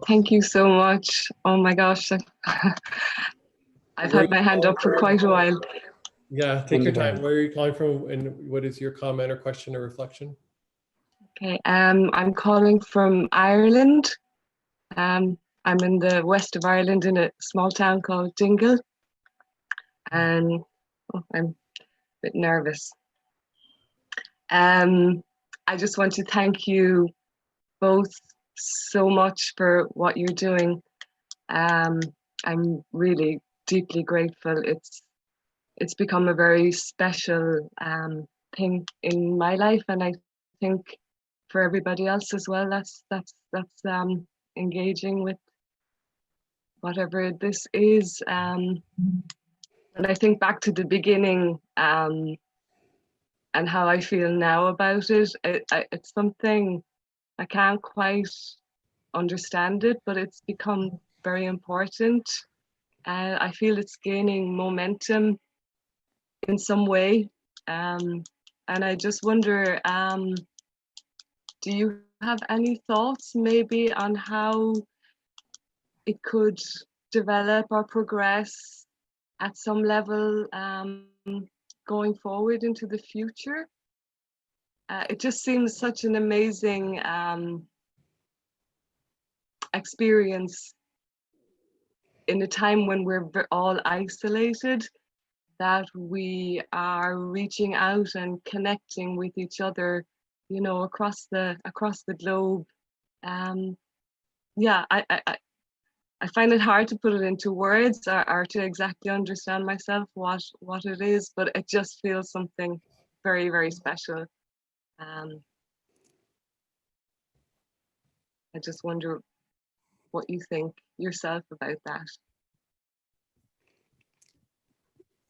Thank you so much. Oh my gosh. I've Where are had you my hand calling up for from? quite a while. Yeah, take your time. Where are you calling from, and what is your comment or question or reflection? Okay, I'm calling from Ireland. I'm in the west of Ireland in a small town called Dingle, and I'm a bit nervous. I just want to thank you both so much for what you're doing. I'm really deeply grateful. It's become a very special thing in my life, and I think for everybody else as well. That's engaging with whatever this is. And I think back to the beginning and how I feel now about it. It's something I can't quite understand it, but it's become very important. I feel it's gaining momentum in some way. And I just wonder, do you have any thoughts maybe on how it could develop or progress at some level going forward into the future? It just seems such an amazing experience in a time when we're all isolated, that we are reaching out and connecting with each other, you know, across the globe. Yeah, I find it hard to put it into words or to exactly understand myself what it is, but it just feels something very, very special. I just wonder what you think yourself about that.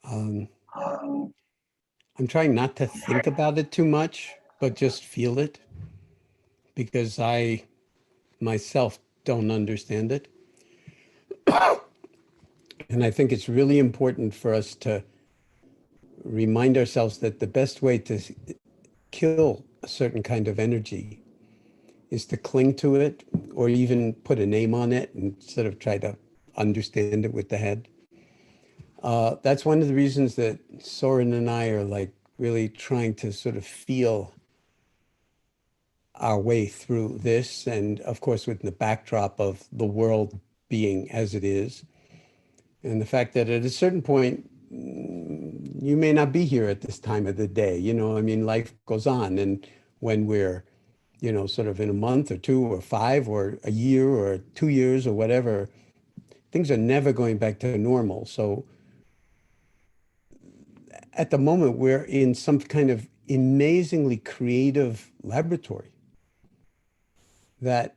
I'm trying not to think about it too much, but just feel it, because I myself don't understand it. And I think it's really important for us to remind ourselves that the best way to kill a certain kind of energy is to cling to it, or even put a name on it and sort of try to understand it with the head. That's one of the reasons that Soren and I are like really trying to sort of feel our way through this. And of course, with the backdrop of the world being as it is, and the fact that at a certain point, you may not be here at this time of the day. You know, I mean, life goes on. And when we're, you know, sort of in a month or two or 5 or a year or 2 years or whatever, things are never going back to normal. So at the moment, we're in some kind of amazingly creative laboratory that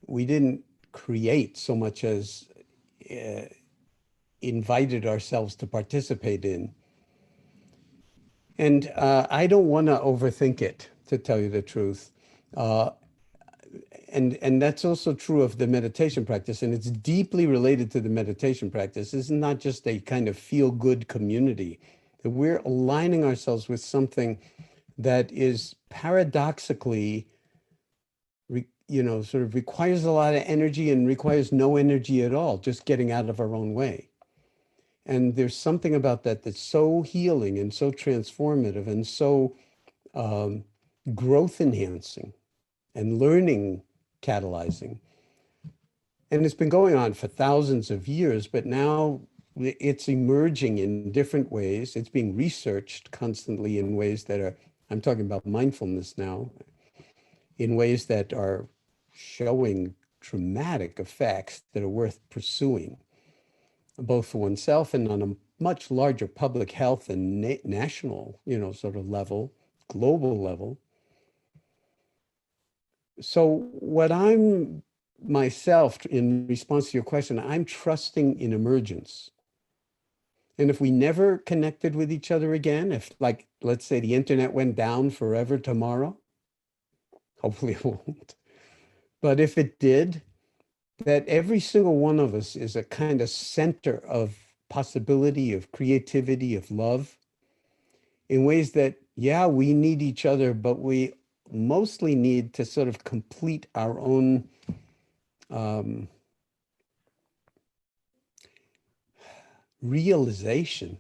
we didn't create so much as invited ourselves to participate in. And I don't want to overthink it, to tell you the truth. And that's also true of the meditation practice, and it's deeply related to the meditation practice. It's not just a kind of feel-good community, that we're aligning ourselves with something that is paradoxically, you know, sort of requires a lot of energy and requires no energy at all, just getting out of our own way. And there's something about that that's so healing and so transformative and so growth enhancing and learning catalyzing. And it's been going on for thousands of years, but now it's emerging in different ways. It's being researched constantly in ways that are, I'm talking about mindfulness now, in ways that are showing dramatic effects that are worth pursuing, both for oneself and on a much larger public health and national, you know, sort of level, global level. So what I'm myself, in response to your question, I'm trusting in emergence. And if we never connected with each other again, if, like, let's say the internet went down forever tomorrow, hopefully it won't, but if it did, that every single one of us is a kind of center of possibility, of creativity, of love, in ways that, yeah, we need each other, but we mostly need to sort of complete our own realization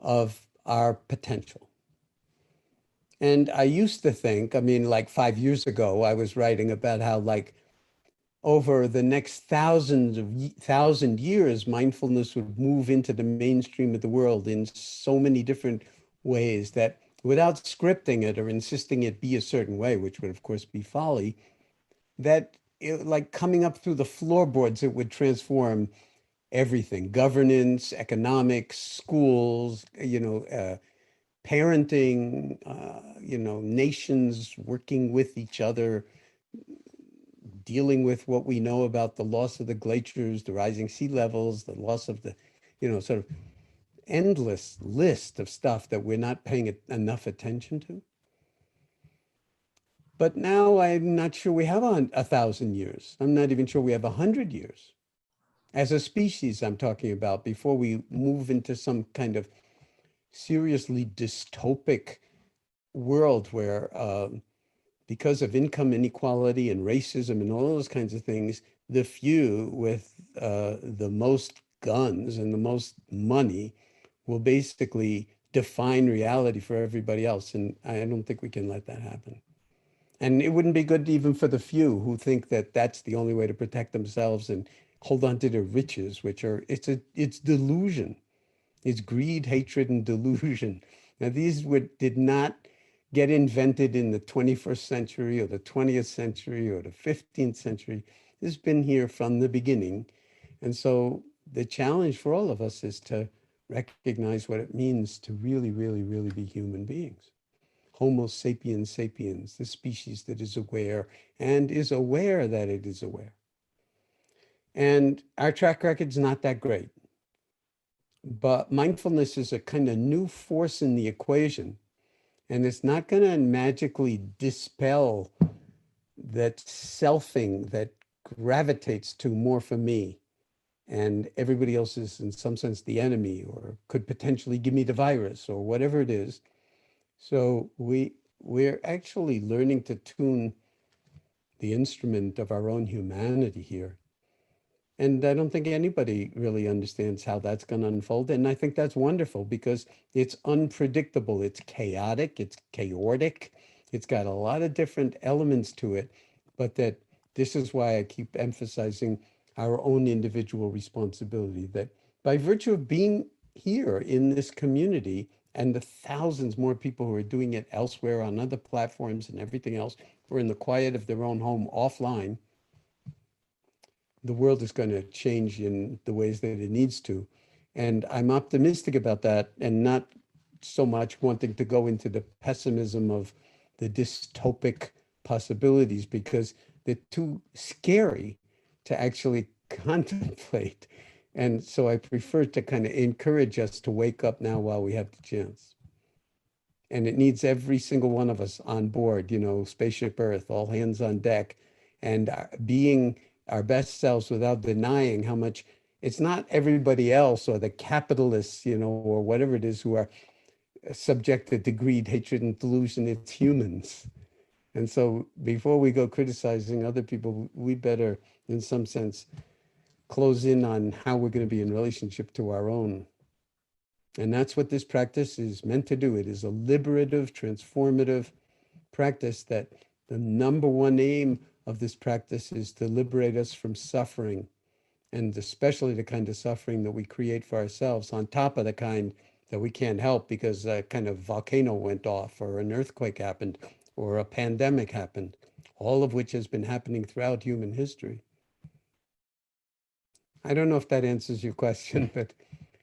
of our potential. And I used to think, I mean, like 5 years ago, I was writing about how, like, over the next thousand years, mindfulness would move into the mainstream of the world in so many different ways that, without scripting it or insisting it be a certain way, which would of course be folly, that like coming up through the floorboards, it would transform everything: governance, economics, schools, parenting, nations working with each other, dealing with what we know about the loss of the glaciers, the rising sea levels, the loss of the, sort of endless list of stuff that we're not paying enough attention to. But now I'm not sure we have 1,000 years. I'm not even sure we have 100 years. As a species, I'm talking about, before we move into some kind of seriously dystopic world where, because of income inequality and racism and all those kinds of things, the few with the most guns and the most money will basically define reality for everybody else. And I don't think we can let that happen. And it wouldn't be good even for the few who think that that's the only way to protect themselves and hold on to their riches, which are, it's delusion. It's greed, hatred, and delusion. Now, these did not get invented in the 21st century or the 20th century or the 15th century. This has been here from the beginning. And so the challenge for all of us is to recognize what it means to really, really, really be human beings. Homo sapiens sapiens, the species that is aware and is aware that it is aware. And our track record's not that great. But mindfulness is a kind of new force in the equation. And it's not going to magically dispel that selfing that gravitates to more for me, and everybody else is in some sense the enemy, or could potentially give me the virus, or whatever it is. So we're actually learning to tune the instrument of our own humanity here. And I don't think anybody really understands how that's going to unfold. And I think that's wonderful, because it's unpredictable. It's chaotic. It's chaotic. It's got a lot of different elements to it. But that this is why I keep emphasizing our own individual responsibility, that by virtue of being here in this community, and the thousands more people who are doing it elsewhere on other platforms and everything else, or in the quiet of their own home offline, the world is going to change in the ways that it needs to. And I'm optimistic about that, and not so much wanting to go into the pessimism of the dystopic possibilities, because they're too scary to actually contemplate. And so I prefer to kind of encourage us to wake up now while we have the chance. And it needs every single one of us on board, Spaceship Earth, all hands on deck, and being our best selves without denying how much it's not everybody else or the capitalists, or whatever it is, who are subjected to greed, hatred, and delusion. It's humans. And so before we go criticizing other people, we better, in some sense, close in on how we're going to be in relationship to our own. And that's what this practice is meant to do. It is a liberative, transformative practice, that the number one aim of this practice is to liberate us from suffering, and especially the kind of suffering that we create for ourselves, on top of the kind that we can't help because a kind of volcano went off, or an earthquake happened, or a pandemic happened, all of which has been happening throughout human history. I don't know if that answers your question, but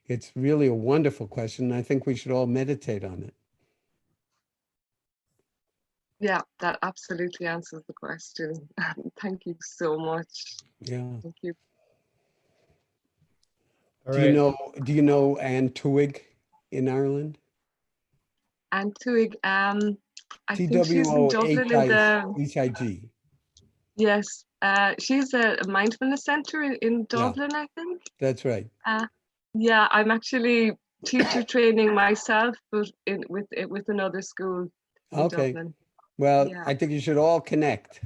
it's really a wonderful question. I think we should all meditate on it. Yeah, that absolutely answers the question. Thank you so much. Yeah. Thank you. All Do you know Anne Twig in Ireland? And Tuig, I think she's in Dublin in the Twig. yes. She's a mindfulness center in Dublin, I think. That's right. Yeah, I'm actually teacher training myself, but with another school in Dublin. Well, Yeah. I think you should all connect.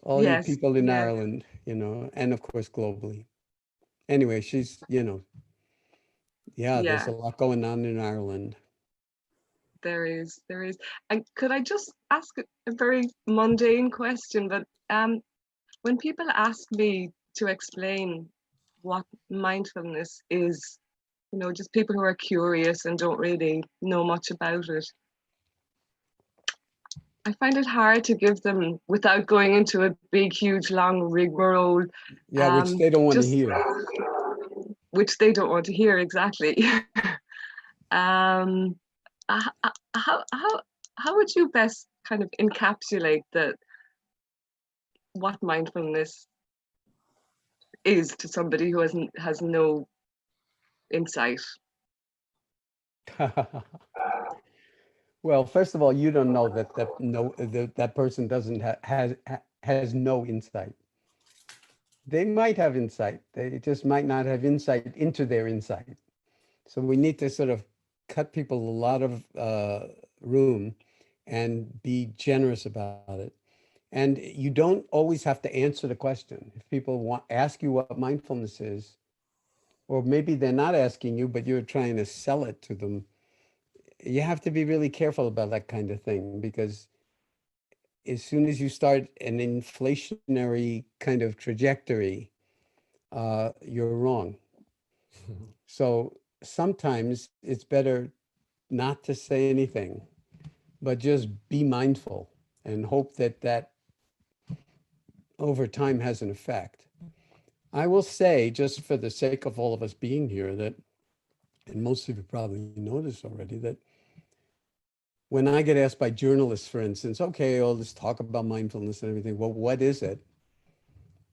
all you Yes, people in yeah, Ireland, and of course globally. Anyway, she's, there's yeah. a lot going on in Ireland. There is. And could I just ask a very mundane question? But when people ask me to explain what mindfulness is, just people who are curious and don't really know much about it, I find it hard to give them without going into a big, huge, long rigmarole. Yeah, which they don't want to Just hear. which they don't want to hear exactly. um, how would you best kind of encapsulate what mindfulness is to somebody who has no insight? Well, first of all, you don't know that person doesn't has no insight. They might have insight. They just might not have insight into their insight. So we need to sort of cut people a lot of room and be generous about it. And you don't always have to answer the question. If people ask you what mindfulness is, or maybe they're not asking you, but you're trying to sell it to them, you have to be really careful about that kind of thing, because as soon as you start an inflationary kind of trajectory, you're wrong. So sometimes it's better not to say anything, but just be mindful and hope that over time has an effect. I will say, just for the sake of all of us being here, that, and most of you probably know this already, that when I get asked by journalists, for instance, okay, all this talk about mindfulness and everything, well, what is it?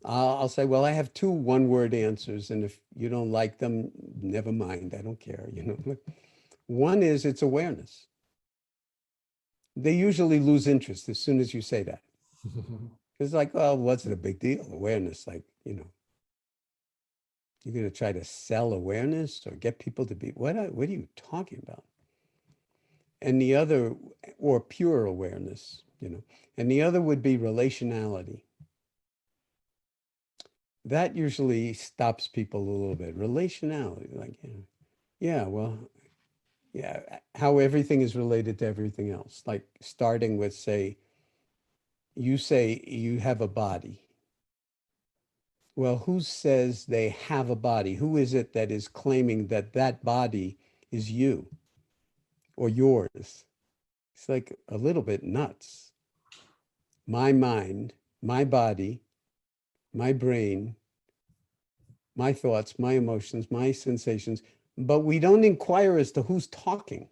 I'll say, well, I have two one-word answers, and if you don't like them, never mind. I don't care. One is it's awareness. They usually lose interest as soon as you say that. It's like, well, what's the big deal? Awareness, like, you're going to try to sell awareness or get people to be, what are you talking about? And the other, or pure awareness, and the other would be relationality. That usually stops people a little bit. Relationality, like, well, how everything is related to everything else. Like starting with, say you have a body. Well, who says they have a body? Who is it that is claiming that body is you or yours? It's like a little bit nuts. My mind, my body, my brain, my thoughts, my emotions, my sensations, but we don't inquire as to who's talking.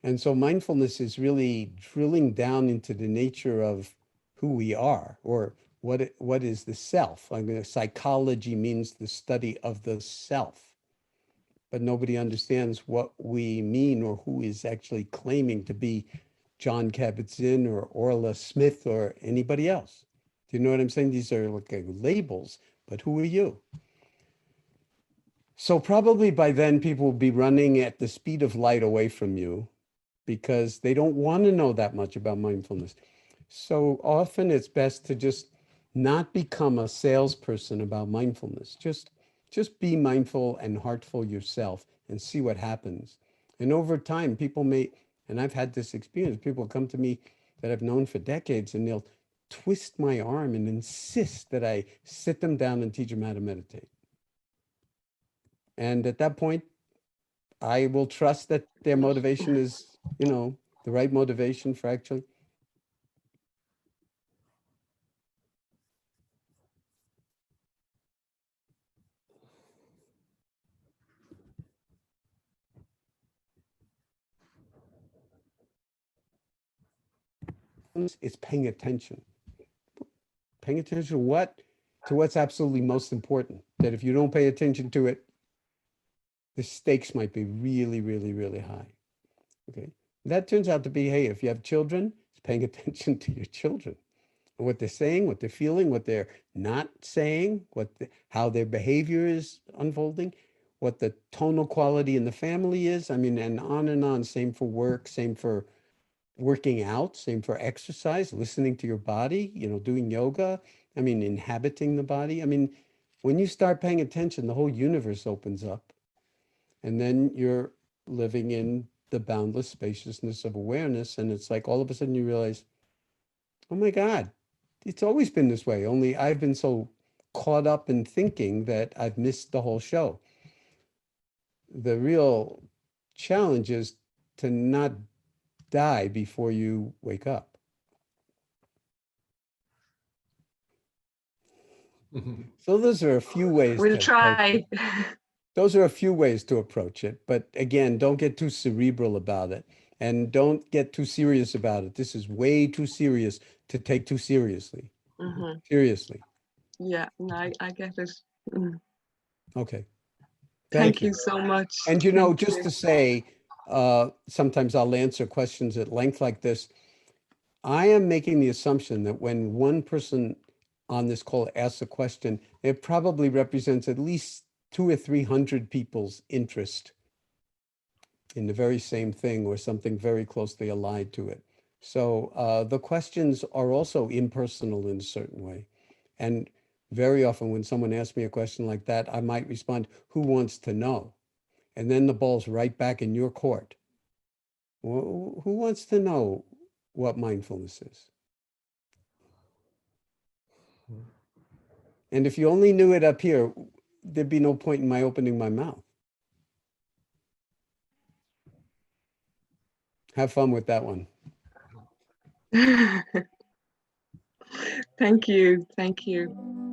And so mindfulness is really drilling down into the nature of who we are, or what is the self. I mean, psychology means the study of the self, but nobody understands what we mean or who is actually claiming to be Jon Kabat-Zinn or Orla Smith or anybody else. Do you know what I'm saying? These are like labels, but who are you? So probably by then people will be running at the speed of light away from you, because they don't want to know that much about mindfulness. So often it's best to just not become a salesperson about mindfulness. Just be mindful and heartful yourself and see what happens. And over time, people may, and I've had this experience, people come to me that I've known for decades, and they'll twist my arm and insist that I sit them down and teach them how to meditate. And at that point, I will trust that their motivation is, the right motivation for actually. It's paying attention. Paying attention to what? To what's absolutely most important. That if you don't pay attention to it, the stakes might be really, really, really high. Okay. That turns out to be, hey, if you have children, it's paying attention to your children, what they're saying, what they're feeling, what they're not saying, how their behavior is unfolding, what the tonal quality in the family is. I mean, and on and on. Same for work, same for working out, same for exercise, listening to your body, you know, doing yoga. I mean, inhabiting the body. I mean, when you start paying attention, the whole universe opens up. And then you're living in the boundless spaciousness of awareness. And it's like all of a sudden you realize, oh my God, it's always been this way. Only I've been so caught up in thinking that I've missed the whole show. The real challenge is to not die before you wake up. So those are a few ways. We'll try. Those are a few ways to approach it. But again, don't get too cerebral about it and don't get too serious about it. This is way too serious to take too seriously. Seriously. Yeah, no, I get it. Okay. Thank you so much. And you know, just to say, sometimes I'll answer questions at length like this. I am making the assumption that when one person on this call asks a question, it probably represents at least 200 or 300 people's interest in the very same thing or something very closely allied to it. So the questions are also impersonal in a certain way. And very often when someone asks me a question like that, I might respond, who wants to know? And then the ball's right back in your court. Well, who wants to know what mindfulness is? And if you only knew it up here, there'd be no point in my opening my mouth. Have fun with that one. Thank you. Thank you.